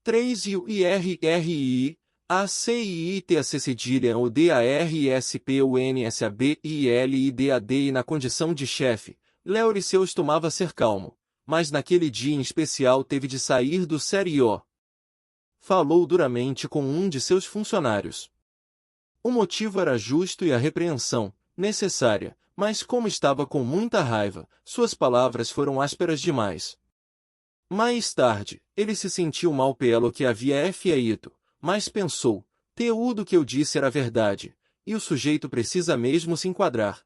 3 e o IRRI, a CIIT a C cedilha o DARSP o NSAB ILIDAD e na condição de chefe, Leoriceu tomava ser calmo, mas naquele dia em especial teve de sair do sério. Falou duramente com um de seus funcionários. O motivo era justo e a repreensão, necessária, mas como estava com muita raiva, suas palavras foram ásperas demais. Mais tarde, ele se sentiu mal pelo que havia feito, mas pensou, tudo que eu disse era verdade, e o sujeito precisa mesmo se enquadrar.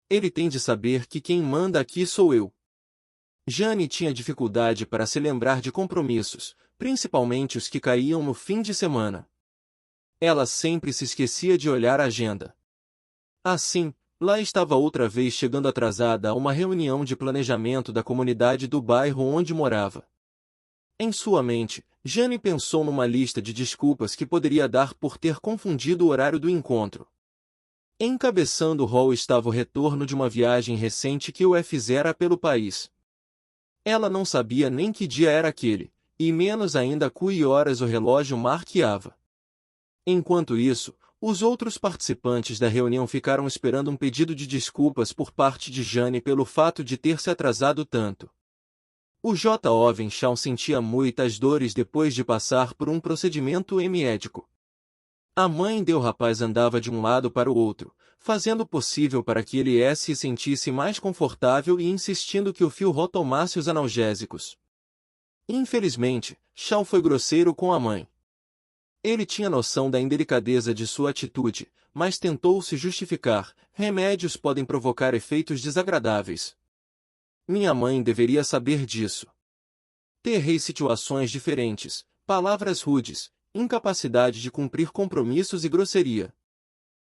Ele tem de saber que quem manda aqui sou eu. Jane tinha dificuldade para se lembrar de compromissos, principalmente os que caíam no fim de semana. Ela sempre se esquecia de olhar a agenda. Assim, lá estava outra vez chegando atrasada a uma reunião de planejamento da comunidade do bairro onde morava. Em sua mente, Jane pensou numa lista de desculpas que poderia dar por ter confundido o horário do encontro. Encabeçando o rol estava o retorno de uma viagem recente que o fizera pelo país. Ela não sabia nem que dia era aquele, e menos ainda que horas o relógio marqueava. Enquanto isso, os outros participantes da reunião ficaram esperando um pedido de desculpas por parte de Jane pelo fato de ter se atrasado tanto. O jovem Shawn sentia muitas dores depois de passar por um procedimento médico. A mãe do rapaz andava de um lado para o outro, fazendo o possível para que ele se sentisse mais confortável e insistindo que o filho tomasse os analgésicos. Infelizmente, Shawn foi grosseiro com a mãe. Ele tinha noção da indelicadeza de sua atitude, mas tentou se justificar. Remédios podem provocar efeitos desagradáveis. Minha mãe deveria saber disso. Terrei situações diferentes, palavras rudes, incapacidade de cumprir compromissos e grosseria.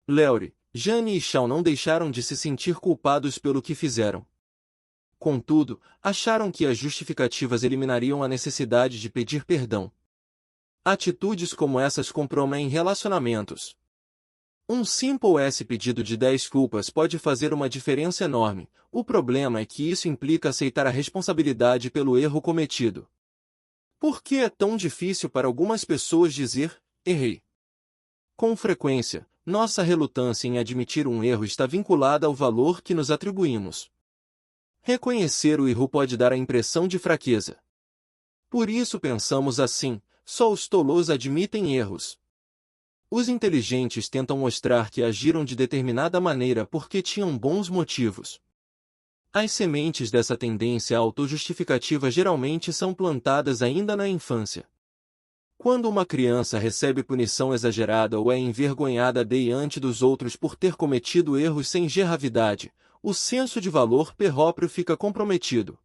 Leori, Jane e Shawn não deixaram de se sentir culpados pelo que fizeram. Contudo, acharam que as justificativas eliminariam a necessidade de pedir perdão. Atitudes como essas comprometem relacionamentos. Um simples pedido de 10 culpas pode fazer uma diferença enorme. O problema é que isso implica aceitar a responsabilidade pelo erro cometido. Por que é tão difícil para algumas pessoas dizer, errei? Com frequência, nossa relutância em admitir um erro está vinculada ao valor que nos atribuímos. Reconhecer o erro pode dar a impressão de fraqueza. Por isso pensamos assim, só os tolos admitem erros. Os inteligentes tentam mostrar que agiram de determinada maneira porque tinham bons motivos. As sementes dessa tendência autojustificativa geralmente são plantadas ainda na infância. Quando uma criança recebe punição exagerada ou é envergonhada diante dos outros por ter cometido erros sem gravidade, o senso de valor próprio fica comprometido.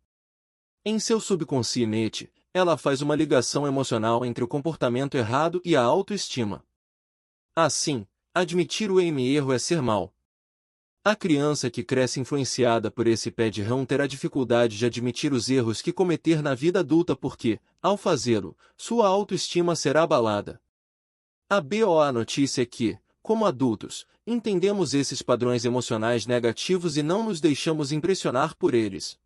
Em seu subconsciente, ela faz uma ligação emocional entre o comportamento errado e a autoestima. Assim, admitir o erro é ser mau. A criança que cresce influenciada por esse padrão terá dificuldade de admitir os erros que cometer na vida adulta porque, ao fazê-lo, sua autoestima será abalada. A boa notícia é que, como adultos, entendemos esses padrões emocionais negativos e não nos deixamos impressionar por eles.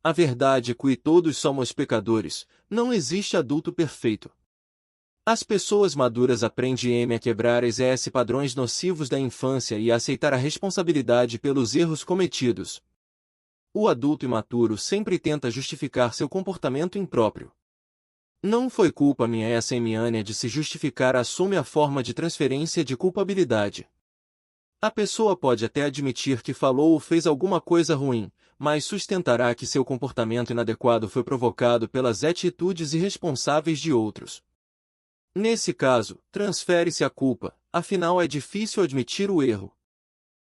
A verdade é que todos somos pecadores, não existe adulto perfeito. As pessoas maduras aprendem a quebrar esses padrões nocivos da infância e a aceitar a responsabilidade pelos erros cometidos. O adulto imaturo sempre tenta justificar seu comportamento impróprio. Não foi culpa minha essa mania de se justificar assume a forma de transferência de culpabilidade. A pessoa pode até admitir que falou ou fez alguma coisa ruim, mas sustentará que seu comportamento inadequado foi provocado pelas atitudes irresponsáveis de outros. Nesse caso, transfere-se a culpa, afinal é difícil admitir o erro.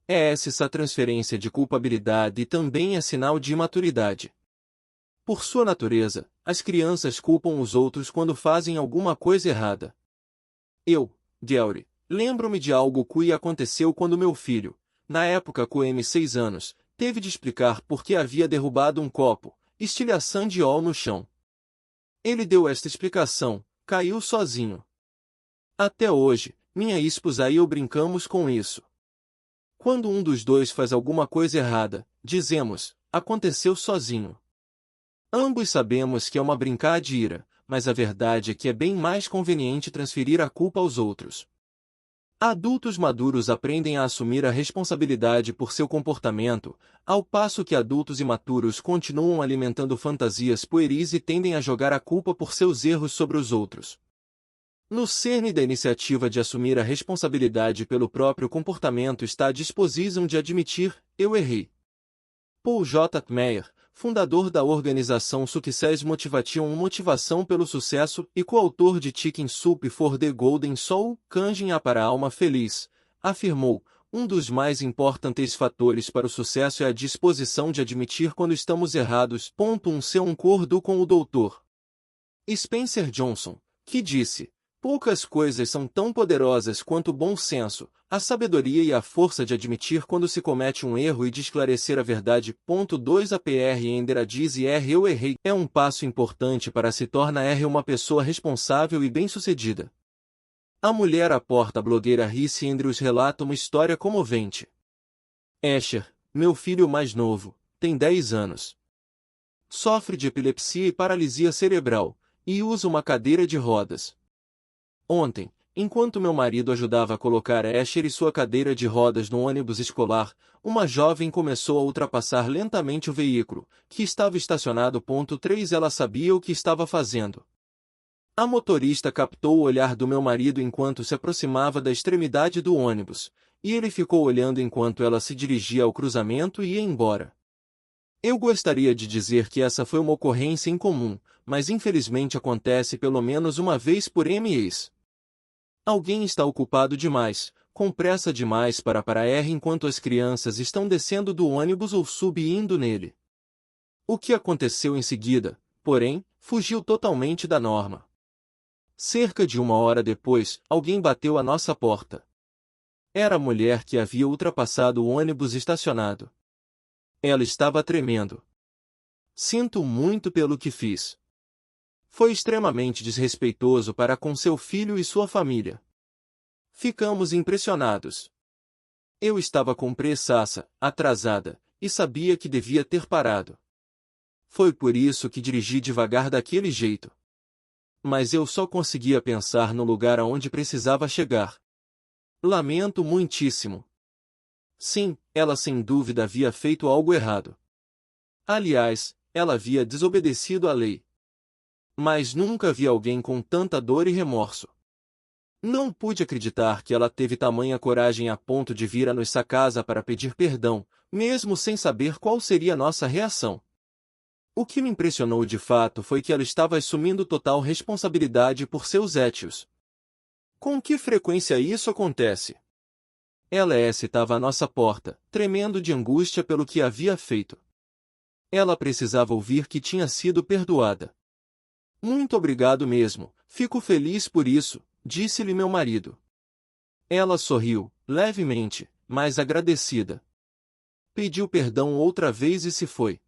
É essa transferência de culpabilidade e também é sinal de imaturidade. Por sua natureza, as crianças culpam os outros quando fazem alguma coisa errada. Gary, lembro-me de algo que aconteceu quando meu filho, na época com 6 anos, teve de explicar por que havia derrubado um copo, estilhação de óleo no chão. Ele deu esta explicação. Caiu sozinho. Até hoje, minha esposa e eu brincamos com isso. Quando um dos dois faz alguma coisa errada, dizemos, aconteceu sozinho. Ambos sabemos que é uma brincadeira, mas a verdade é que é bem mais conveniente transferir a culpa aos outros. Adultos maduros aprendem a assumir a responsabilidade por seu comportamento, ao passo que adultos imaturos continuam alimentando fantasias pueris e tendem a jogar a culpa por seus erros sobre os outros. No cerne da iniciativa de assumir a responsabilidade pelo próprio comportamento está a disposição de admitir: eu errei. Paul J. Meyer, fundador da organização Success Motivation Motivação pelo Sucesso e coautor de Chicken Soup for the Golden Soul, Canjin para a Alma Feliz, afirmou: um dos mais importantes fatores para o sucesso é a disposição de admitir quando estamos errados. Seu acordo com o Dr. Spencer Johnson, que disse: poucas coisas são tão poderosas quanto o bom senso, a sabedoria e a força de admitir quando se comete um erro e de esclarecer a verdade. 2 APR Endera diz eu errei é um passo importante para se tornar uma pessoa responsável e bem-sucedida. A mulher à porta blogueira Rhys Andrews relata uma história comovente. Asher, meu filho mais novo, tem 10 anos. Sofre de epilepsia e paralisia cerebral, e usa uma cadeira de rodas. Ontem, enquanto meu marido ajudava a colocar Asher e sua cadeira de rodas no ônibus escolar, uma jovem começou a ultrapassar lentamente o veículo, que estava estacionado. 3 Ela sabia o que estava fazendo. A motorista captou o olhar do meu marido enquanto se aproximava da extremidade do ônibus, e ele ficou olhando enquanto ela se dirigia ao cruzamento e ia embora. Eu gostaria de dizer que essa foi uma ocorrência incomum, mas infelizmente acontece pelo menos uma vez por mês. Alguém está ocupado demais, com pressa demais para parar enquanto as crianças estão descendo do ônibus ou subindo nele. O que aconteceu em seguida, porém, fugiu totalmente da norma. Cerca de 1 hora depois, alguém bateu à nossa porta. Era a mulher que havia ultrapassado o ônibus estacionado. Ela estava tremendo. Sinto muito pelo que fiz. Foi extremamente desrespeitoso para com seu filho e sua família. Ficamos impressionados. Eu estava com pressa, atrasada, e sabia que devia ter parado. Foi por isso que dirigi devagar daquele jeito. Mas eu só conseguia pensar no lugar aonde precisava chegar. Lamento muitíssimo. Sim, ela sem dúvida havia feito algo errado. Aliás, ela havia desobedecido à lei. Mas nunca vi alguém com tanta dor e remorso. Não pude acreditar que ela teve tamanha coragem a ponto de vir à nossa casa para pedir perdão, mesmo sem saber qual seria nossa reação. O que me impressionou de fato foi que ela estava assumindo total responsabilidade por seus atos. Com que frequência isso acontece? Ela estava à nossa porta, tremendo de angústia pelo que havia feito. Ela precisava ouvir que tinha sido perdoada. Muito obrigado mesmo, fico feliz por isso, disse-lhe meu marido. Ela sorriu, levemente, mas agradecida. Pediu perdão outra vez e se foi.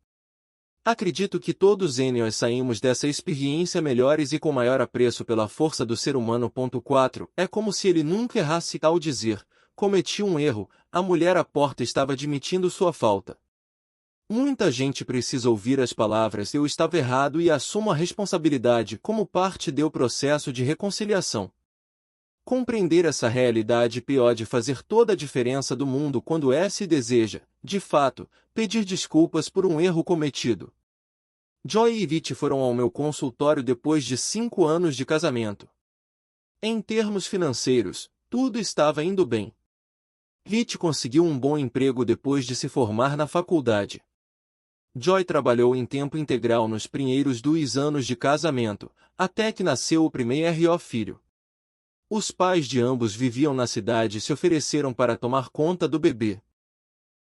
Acredito que todos nós saímos dessa experiência melhores e com maior apreço pela força do ser humano. 4 É como se ele nunca errasse ao dizer: cometi um erro, a mulher à porta estava admitindo sua falta. Muita gente precisa ouvir as palavras eu estava errado e assumo a responsabilidade como parte do processo de reconciliação. Compreender essa realidade pode fazer toda a diferença do mundo quando se deseja, de fato, pedir desculpas por um erro cometido. Joy e Vit foram ao meu consultório depois de 5 anos de casamento. Em termos financeiros, tudo estava indo bem. Vit conseguiu um bom emprego depois de se formar na faculdade. Joy trabalhou em tempo integral nos primeiros 2 anos de casamento, até que nasceu o primeiro filho. Os pais de ambos viviam na cidade e se ofereceram para tomar conta do bebê.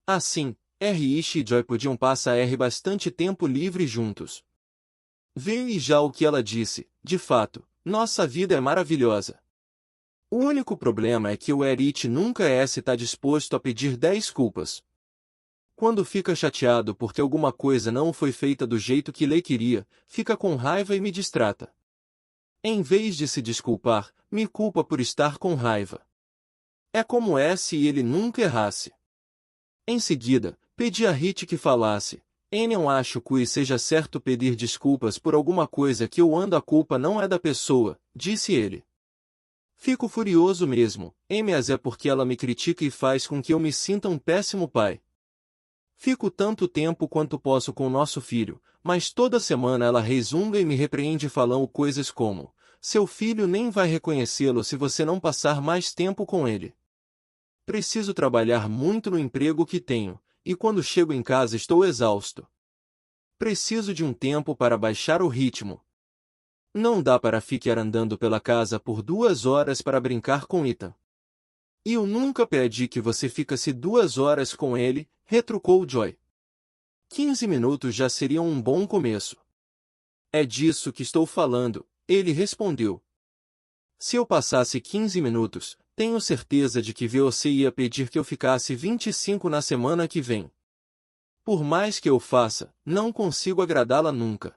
Assim, Ish e Joy podiam passar bastante tempo livre juntos. Veio já o que ela disse: de fato, nossa vida é maravilhosa. O único problema é que o Erit nunca está disposto a pedir desculpas. Quando fica chateado porque alguma coisa não foi feita do jeito que ele queria, fica com raiva e me distrata. Em vez de se desculpar, me culpa por estar com raiva. É como se ele nunca errasse. Em seguida, pedi a Rit que falasse: Não acho que seja certo pedir desculpas por alguma coisa que eu ando, a culpa não é da pessoa, disse ele. Fico furioso mesmo, mas é porque ela me critica e faz com que eu me sinta um péssimo pai. Fico tanto tempo quanto posso com nosso filho, mas toda semana ela resmunga e me repreende falando coisas como: seu filho nem vai reconhecê-lo se você não passar mais tempo com ele. Preciso trabalhar muito no emprego que tenho, e quando chego em casa estou exausto. Preciso de um tempo para baixar o ritmo. Não dá para ficar andando pela casa por 2 horas para brincar com Ethan. E eu nunca pedi que você ficasse 2 horas com ele, retrucou Joy. 15 minutos já seriam um bom começo. É disso que estou falando, ele respondeu. Se eu passasse 15 minutos, tenho certeza de que você ia pedir que eu ficasse 25 na semana que vem. Por mais que eu faça, não consigo agradá-la nunca.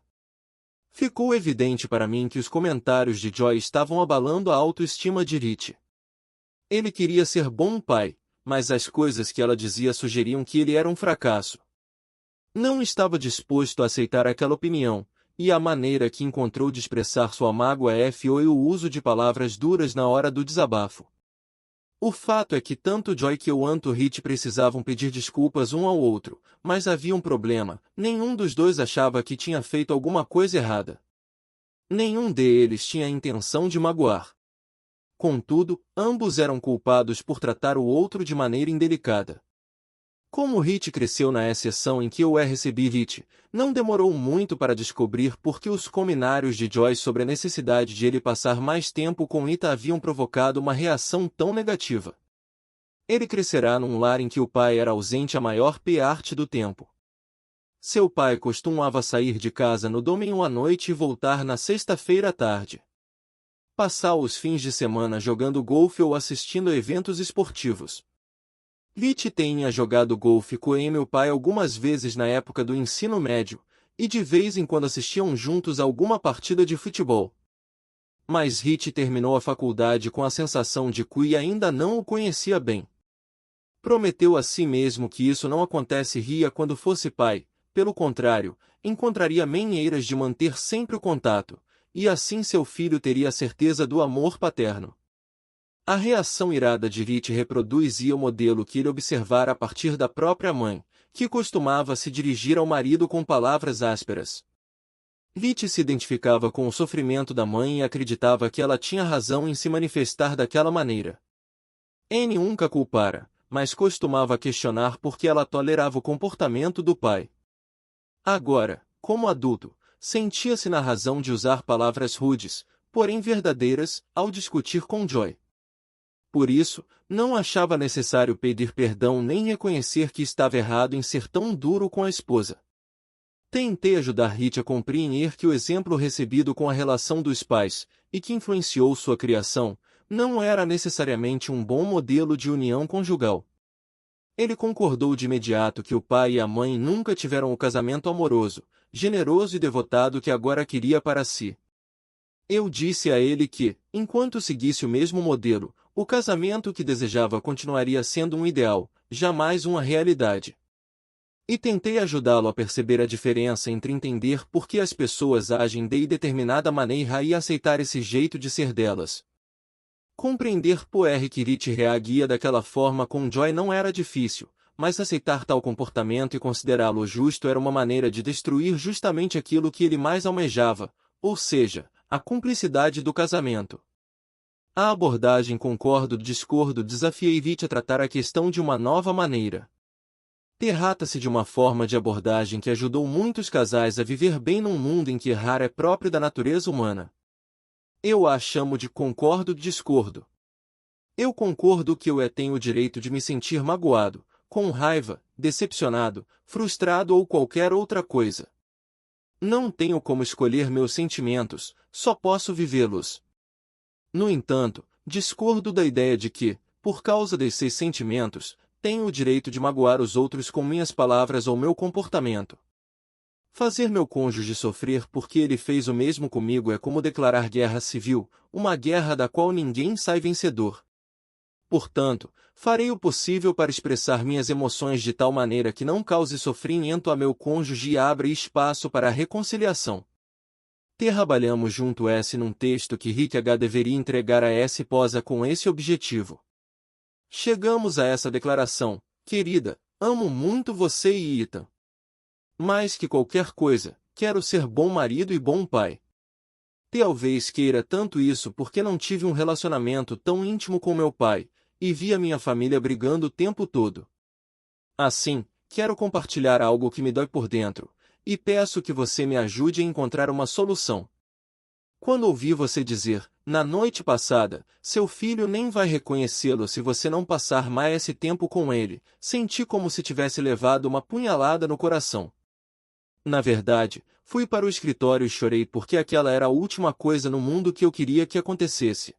Ficou evidente para mim que os comentários de Joy estavam abalando a autoestima de Rich. Ele queria ser bom pai, mas as coisas que ela dizia sugeriam que ele era um fracasso. Não estava disposto a aceitar aquela opinião, e a maneira que encontrou de expressar sua mágoa foi o uso de palavras duras na hora do desabafo. O fato é que tanto Joy quanto Rich precisavam pedir desculpas um ao outro, mas havia um problema: nenhum dos dois achava que tinha feito alguma coisa errada. Nenhum deles tinha a intenção de magoar. Contudo, ambos eram culpados por tratar o outro de maneira indelicada. Como Rich cresceu na sessão em que eu recebi Rich, não demorou muito para descobrir por que os comentários de Joy sobre a necessidade de ele passar mais tempo com Ethan haviam provocado uma reação tão negativa. Ele crescerá num lar em que o pai era ausente a maior parte do tempo. Seu pai costumava sair de casa no domingo à noite e voltar na sexta-feira à tarde. Passar os fins de semana jogando golfe ou assistindo a eventos esportivos. Rich tinha jogado golfe com meu pai algumas vezes na época do ensino médio, e de vez em quando assistiam juntos a alguma partida de futebol. Mas Rich terminou a faculdade com a sensação de que ainda não o conhecia bem. Prometeu a si mesmo que isso não aconteceria quando fosse pai, pelo contrário, encontraria maneiras de manter sempre o contato, e assim seu filho teria a certeza do amor paterno. A reação irada de Rich reproduzia o modelo que ele observara a partir da própria mãe, que costumava se dirigir ao marido com palavras ásperas. Rich se identificava com o sofrimento da mãe e acreditava que ela tinha razão em se manifestar daquela maneira. Anne nunca culpara, mas costumava questionar por que ela tolerava o comportamento do pai. Agora, como adulto, sentia-se na razão de usar palavras rudes, porém verdadeiras, ao discutir com Joy. Por isso, não achava necessário pedir perdão nem reconhecer que estava errado em ser tão duro com a esposa. Tentei ajudar Rich a compreender que o exemplo recebido com a relação dos pais, e que influenciou sua criação, não era necessariamente um bom modelo de união conjugal. Ele concordou de imediato que o pai e a mãe nunca tiveram o casamento amoroso, generoso e devotado que agora queria para si. Eu disse a ele que, enquanto seguisse o mesmo modelo, o casamento que desejava continuaria sendo um ideal, jamais uma realidade. E tentei ajudá-lo a perceber a diferença entre entender por que as pessoas agem de determinada maneira e aceitar esse jeito de ser delas. Compreender por que Rich reagia daquela forma com Joy não era difícil, mas aceitar tal comportamento e considerá-lo justo era uma maneira de destruir justamente aquilo que ele mais almejava, ou seja, a cumplicidade do casamento. A abordagem concordo-discordo desafiei Rich a tratar a questão de uma nova maneira. Trata-se de uma forma de abordagem que ajudou muitos casais a viver bem num mundo em que errar é próprio da natureza humana. Eu a chamo de concordo-discordo. Eu concordo que eu tenho o direito de me sentir magoado, com raiva, decepcionado, frustrado ou qualquer outra coisa. Não tenho como escolher meus sentimentos, só posso vivê-los. No entanto, discordo da ideia de que, por causa desses sentimentos, tenho o direito de magoar os outros com minhas palavras ou meu comportamento. Fazer meu cônjuge sofrer porque ele fez o mesmo comigo é como declarar guerra civil, uma guerra da qual ninguém sai vencedor. Portanto, farei o possível para expressar minhas emoções de tal maneira que não cause sofrimento a meu cônjuge e abra espaço para a reconciliação. Trabalhamos junto S num texto que Rick H deveria entregar a S esposa com esse objetivo. Chegamos a essa declaração: querida, amo muito você e Ethan. Mais que qualquer coisa, quero ser bom marido e bom pai. Talvez queira tanto isso porque não tive um relacionamento tão íntimo com meu pai, e vi a minha família brigando o tempo todo. Assim, quero compartilhar algo que me dói por dentro, e peço que você me ajude a encontrar uma solução. Quando ouvi você dizer, na noite passada, seu filho nem vai reconhecê-lo se você não passar mais esse tempo com ele, senti como se tivesse levado uma punhalada no coração. Na verdade, fui para o escritório e chorei porque aquela era a última coisa no mundo que eu queria que acontecesse.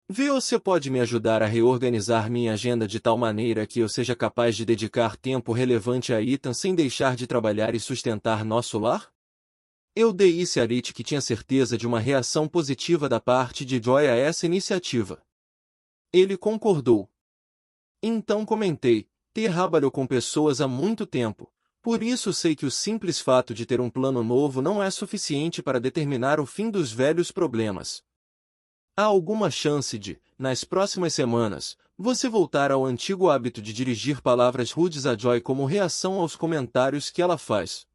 Você pode me ajudar a reorganizar minha agenda de tal maneira que eu seja capaz de dedicar tempo relevante a Ethan sem deixar de trabalhar e sustentar nosso lar? Eu disse a Rich que tinha certeza de uma reação positiva da parte de Joy a essa iniciativa. Ele concordou. Então comentei, trabalho com pessoas há muito tempo, por isso sei que o simples fato de ter um plano novo não é suficiente para determinar o fim dos velhos problemas. Há alguma chance de, nas próximas semanas, você voltar ao antigo hábito de dirigir palavras rudes a Joy como reação aos comentários que ela faz?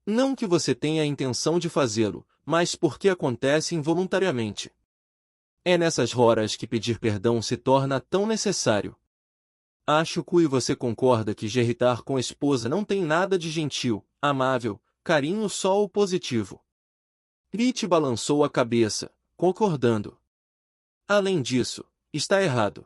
Não que você tenha a intenção de fazê-lo, mas porque acontece involuntariamente. É nessas horas que pedir perdão se torna tão necessário. Acho que você concorda que irritar com a esposa não tem nada de gentil, amável, carinho só o positivo. Rich balançou a cabeça, concordando. Além disso, está errado.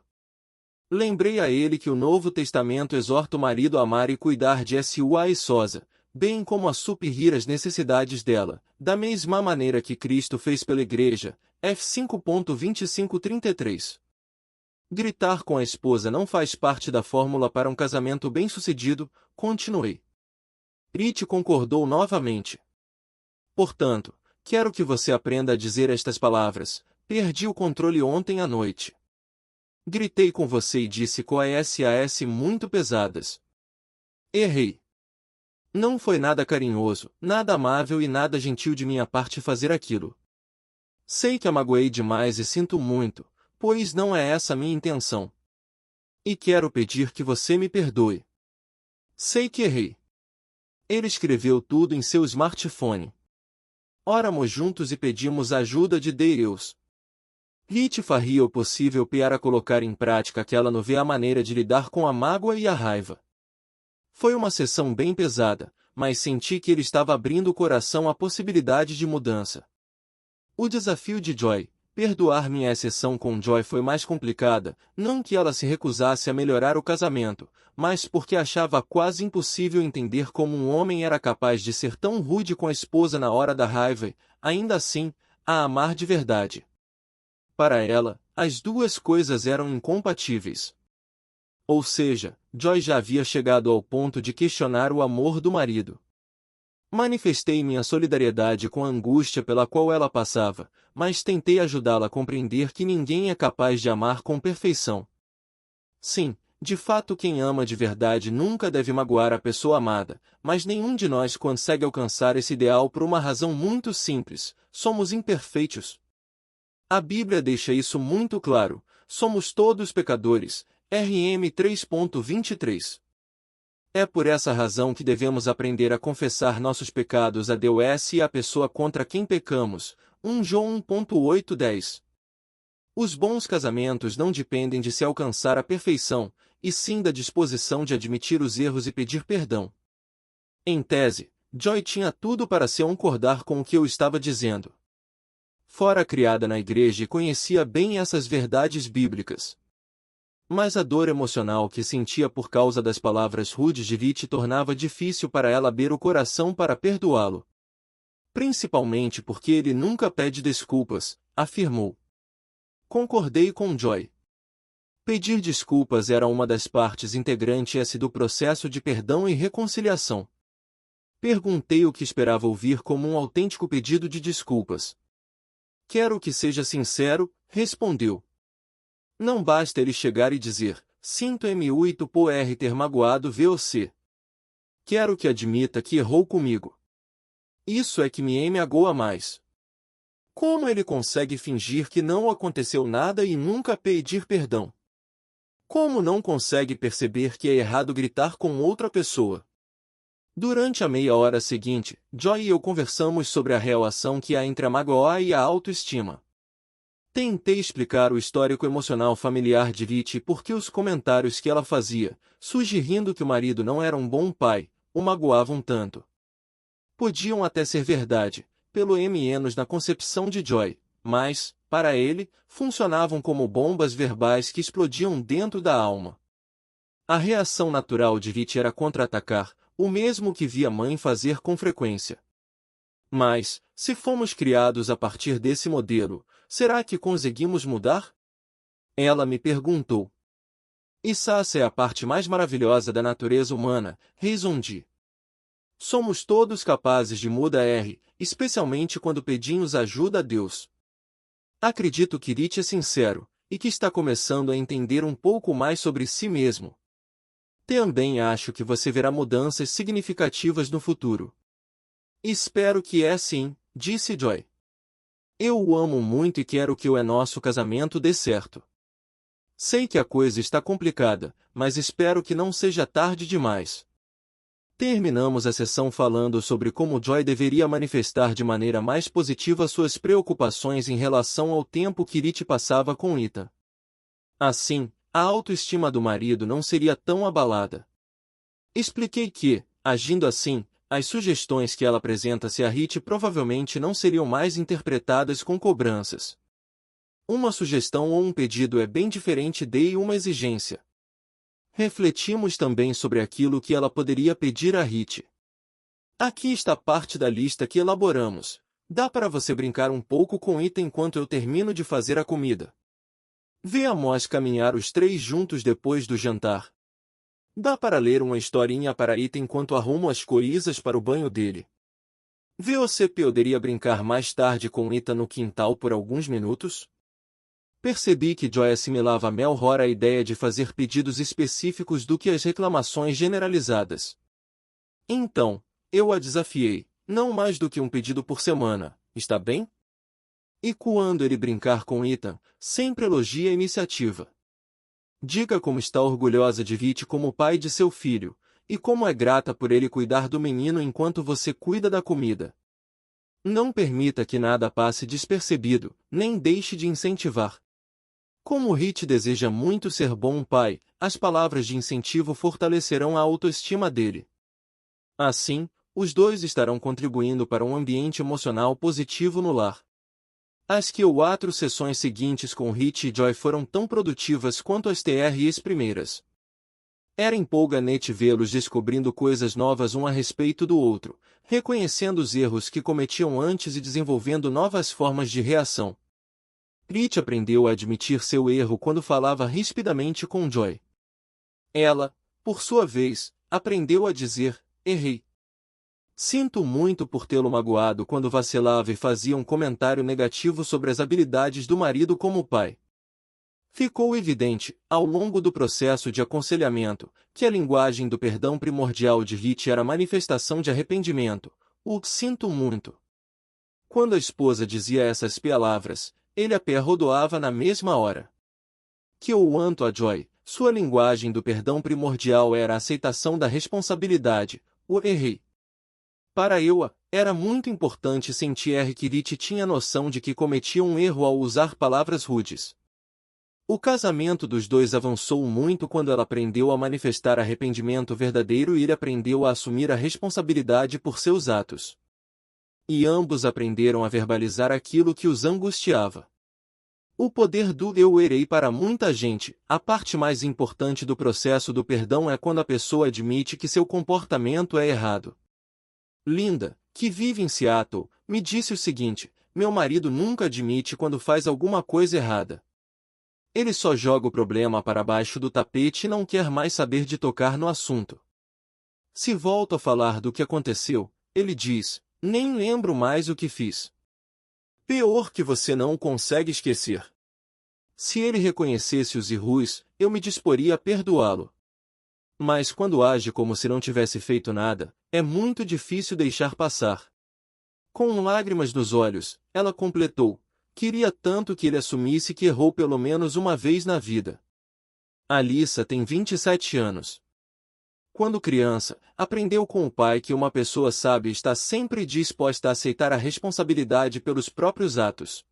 Lembrei a ele que o Novo Testamento exorta o marido a amar e cuidar de sua esposa, bem como a suprir as necessidades dela, da mesma maneira que Cristo fez pela Igreja, F 5.25-33. Gritar com a esposa não faz parte da fórmula para um casamento bem-sucedido, continuei. Rich concordou novamente. Portanto, quero que você aprenda a dizer estas palavras: perdi o controle ontem à noite. Gritei com você e disse coisas muito pesadas. Errei. Não foi nada carinhoso, nada amável e nada gentil de minha parte fazer aquilo. Sei que a magoei demais e sinto muito, pois não é essa a minha intenção. E quero pedir que você me perdoe. Sei que errei. Ele escreveu tudo em seu smartphone. Oramos juntos e pedimos a ajuda de Deus. Rich faria o possível para colocar em prática aquela nova maneira de lidar com a mágoa e a raiva. Foi uma sessão bem pesada, mas senti que ele estava abrindo o coração à possibilidade de mudança. O desafio de Joy, perdoar minha sessão com Joy foi mais complicada, não que ela se recusasse a melhorar o casamento, mas porque achava quase impossível entender como um homem era capaz de ser tão rude com a esposa na hora da raiva e, ainda assim, a amar de verdade. Para ela, as duas coisas eram incompatíveis. Ou seja, Joy já havia chegado ao ponto de questionar o amor do marido. Manifestei minha solidariedade com a angústia pela qual ela passava, mas tentei ajudá-la a compreender que ninguém é capaz de amar com perfeição. Sim, de fato quem ama de verdade nunca deve magoar a pessoa amada, mas nenhum de nós consegue alcançar esse ideal por uma razão muito simples: somos imperfeitos. A Bíblia deixa isso muito claro: somos todos pecadores, RM 3.23. É por essa razão que devemos aprender a confessar nossos pecados a Deus e à pessoa contra quem pecamos, 1 João 1.8-10. Os bons casamentos não dependem de se alcançar a perfeição, e sim da disposição de admitir os erros e pedir perdão. Em tese, Joy tinha tudo para se concordar com o que eu estava dizendo. Fora criada na igreja e conhecia bem essas verdades bíblicas. Mas a dor emocional que sentia por causa das palavras rudes de Rich tornava difícil para ela abrir o coração para perdoá-lo. Principalmente porque ele nunca pede desculpas, afirmou. Concordei com Joy. Pedir desculpas era uma das partes integrantes do processo de perdão e reconciliação. Perguntei o que esperava ouvir como um autêntico pedido de desculpas. Quero que seja sincero, respondeu. Não basta ele chegar e dizer, sinto-me muito por ter magoado você. Quero que admita que errou comigo. Isso é que me magoa mais. Como ele consegue fingir que não aconteceu nada e nunca pedir perdão? Como não consegue perceber que é errado gritar com outra pessoa? Durante a meia hora seguinte, Joy e eu conversamos sobre a relação que há entre a mágoa e a autoestima. Tentei explicar o histórico emocional familiar de Viti e por que os comentários que ela fazia, sugerindo que o marido não era um bom pai, o magoavam tanto. Podiam até ser verdade, pelo menos na concepção de Joy, mas, para ele, funcionavam como bombas verbais que explodiam dentro da alma. A reação natural de Viti era contra-atacar, o mesmo que via a mãe fazer com frequência. Mas, se fomos criados a partir desse modelo, será que conseguimos mudar? Ela me perguntou. Essa é a parte mais maravilhosa da natureza humana, respondi. Somos todos capazes de mudar, especialmente quando pedimos ajuda a Deus. Acredito que Rich é sincero, e que está começando a entender um pouco mais sobre si mesmo. Também acho que você verá mudanças significativas no futuro. Espero que é assim, disse Joy. Eu o amo muito e quero que o nosso casamento dê certo. Sei que a coisa está complicada, mas espero que não seja tarde demais. Terminamos a sessão falando sobre como Joy deveria manifestar de maneira mais positiva suas preocupações em relação ao tempo que Rich passava com Ita. Assim, a autoestima do marido não seria tão abalada. Expliquei que, agindo assim, as sugestões que ela apresenta-se a Rich provavelmente não seriam mais interpretadas com cobranças. Uma sugestão ou um pedido é bem diferente de uma exigência. Refletimos também sobre aquilo que ela poderia pedir a Rich. Aqui está parte da lista que elaboramos. Dá para você brincar um pouco com Ita enquanto eu termino de fazer a comida. Vamos caminhar os três juntos depois do jantar. Dá para ler uma historinha para Ita enquanto arrumo as coisas para o banho dele. Você poderia brincar mais tarde com Ita no quintal por alguns minutos? Percebi que Joy assimilava melhor a ideia de fazer pedidos específicos do que as reclamações generalizadas. Então, eu a desafiei, não mais do que um pedido por semana, está bem? E quando ele brincar com Ethan, sempre elogie a iniciativa. Diga como está orgulhosa de Viti como pai de seu filho, e como é grata por ele cuidar do menino enquanto você cuida da comida. Não permita que nada passe despercebido, nem deixe de incentivar. Como Rich deseja muito ser bom pai, as palavras de incentivo fortalecerão a autoestima dele. Assim, os dois estarão contribuindo para um ambiente emocional positivo no lar. As 4 sessões seguintes com Rich e Joy foram tão produtivas quanto as 3 primeiras. Era empolgante vê-los descobrindo coisas novas um a respeito do outro, reconhecendo os erros que cometiam antes e desenvolvendo novas formas de reação. Rich aprendeu a admitir seu erro quando falava rispidamente com Joy. Ela, por sua vez, aprendeu a dizer, errei. Sinto muito por tê-lo magoado quando vacilava e fazia um comentário negativo sobre as habilidades do marido como pai. Ficou evidente, ao longo do processo de aconselhamento, que a linguagem do perdão primordial de Rich era a manifestação de arrependimento, o sinto muito. Quando a esposa dizia essas palavras, ele a perdoava na mesma hora. Quanto a Joy, sua linguagem do perdão primordial era a aceitação da responsabilidade, o errei. Para eu, era muito importante sentir que Rich tinha noção de que cometia um erro ao usar palavras rudes. O casamento dos dois avançou muito quando ela aprendeu a manifestar arrependimento verdadeiro e ele aprendeu a assumir a responsabilidade por seus atos. E ambos aprenderam a verbalizar aquilo que os angustiava. O poder do eu errei para muita gente, a parte mais importante do processo do perdão é quando a pessoa admite que seu comportamento é errado. Linda, que vive em Seattle, me disse o seguinte: meu marido nunca admite quando faz alguma coisa errada. Ele só joga o problema para baixo do tapete e não quer mais saber de tocar no assunto. Se volto a falar do que aconteceu, ele diz, nem lembro mais o que fiz. Pior que você não consegue esquecer. Se ele reconhecesse os erros, eu me disporia a perdoá-lo. Mas quando age como se não tivesse feito nada, é muito difícil deixar passar. Com lágrimas nos olhos, ela completou: queria tanto que ele assumisse que errou pelo menos uma vez na vida. Alyssa tem 27 anos. Quando criança, aprendeu com o pai que uma pessoa sábia está sempre disposta a aceitar a responsabilidade pelos próprios atos.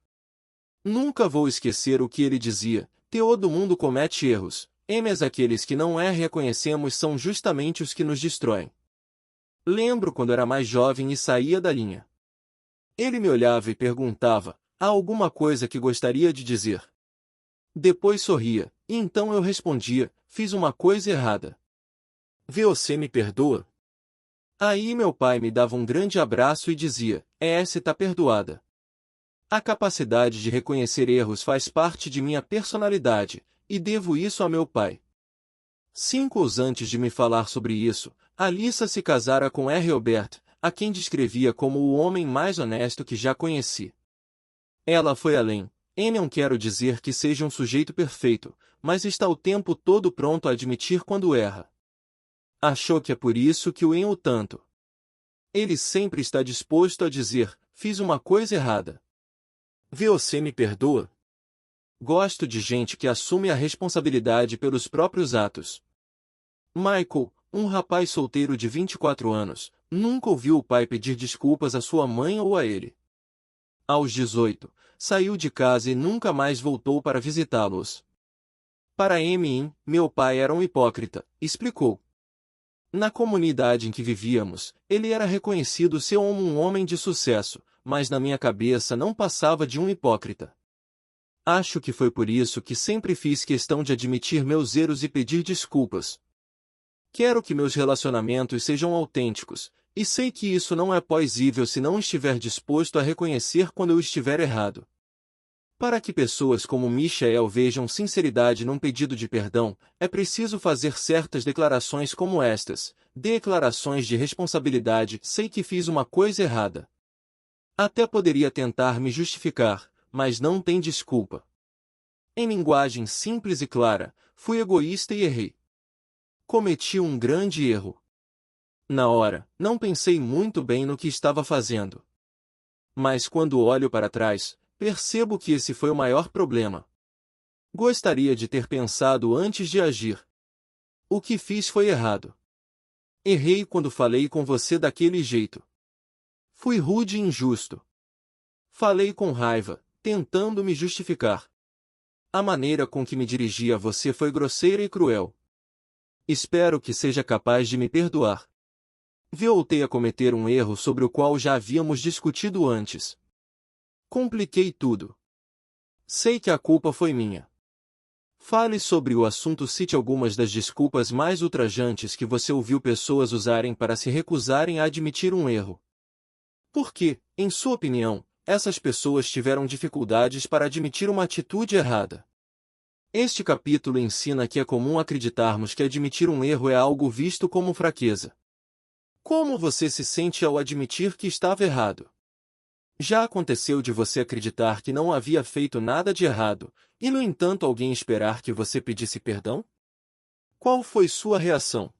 Nunca vou esquecer o que ele dizia: todo mundo comete erros, mas aqueles que não reconhecemos são justamente os que nos destroem. Lembro quando era mais jovem e saía da linha. Ele me olhava e perguntava: há alguma coisa que gostaria de dizer? Depois sorria, e então eu respondia: fiz uma coisa errada. Você me perdoa? Aí meu pai me dava um grande abraço e dizia: essa tá perdoada. A capacidade de reconhecer erros faz parte de minha personalidade, e devo isso a meu pai. 5 anos antes de me falar sobre isso, Alyssa se casara com Robert, a quem descrevia como o homem mais honesto que já conheci. Ela foi além. Não quero dizer que seja um sujeito perfeito, mas está o tempo todo pronto a admitir quando erra. Achou que é por isso que o amo tanto. Ele sempre está disposto a dizer: fiz uma coisa errada. Você me perdoa? Gosto de gente que assume a responsabilidade pelos próprios atos. Michael, um rapaz solteiro de 24 anos, nunca ouviu o pai pedir desculpas à sua mãe ou a ele. Aos 18, saiu de casa e nunca mais voltou para visitá-los. Para mim, meu pai era um hipócrita, explicou. Na comunidade em que vivíamos, ele era reconhecido como um homem de sucesso, mas na minha cabeça não passava de um hipócrita. Acho que foi por isso que sempre fiz questão de admitir meus erros e pedir desculpas. Quero que meus relacionamentos sejam autênticos, e sei que isso não é possível se não estiver disposto a reconhecer quando eu estiver errado. Para que pessoas como Michael vejam sinceridade num pedido de perdão, é preciso fazer certas declarações como estas: declarações de responsabilidade. Sei que fiz uma coisa errada. Até poderia tentar me justificar, mas não tem desculpa. Em linguagem simples e clara, fui egoísta e errei. Cometi um grande erro. Na hora, não pensei muito bem no que estava fazendo. Mas quando olho para trás, percebo que esse foi o maior problema. Gostaria de ter pensado antes de agir. O que fiz foi errado. Errei quando falei com você daquele jeito. Fui rude e injusto. Falei com raiva, tentando me justificar. A maneira com que me dirigi a você foi grosseira e cruel. Espero que seja capaz de me perdoar. Voltei a cometer um erro sobre o qual já havíamos discutido antes. Compliquei tudo. Sei que a culpa foi minha. Fale sobre o assunto. Cite algumas das desculpas mais ultrajantes que você ouviu pessoas usarem para se recusarem a admitir um erro. Por que, em sua opinião, essas pessoas tiveram dificuldades para admitir uma atitude errada? Este capítulo ensina que é comum acreditarmos que admitir um erro é algo visto como fraqueza. Como você se sente ao admitir que estava errado? Já aconteceu de você acreditar que não havia feito nada de errado, e no entanto alguém esperar que você pedisse perdão? Qual foi sua reação?